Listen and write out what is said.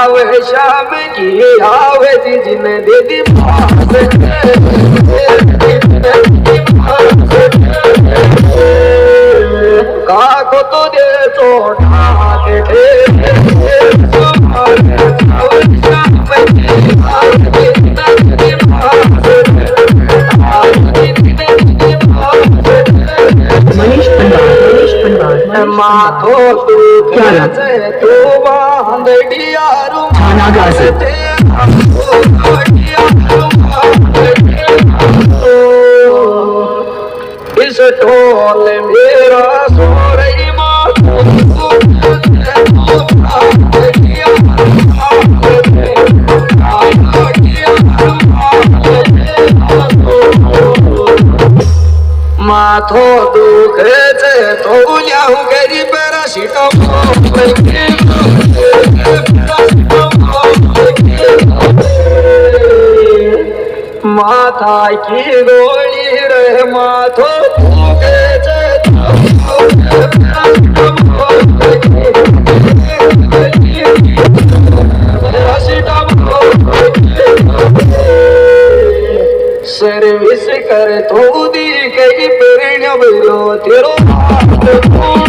आवे शाम की आवे जिन दे दी काको तो दे चोटा के माथो तू बांधडियारू इस टोल मेरा सोरई माथो दुखे से तो जाऊ गरी माथा की गोली रे माथो दुखे से सर्विस कर तो दी कई पेरण्या बोलो तेरो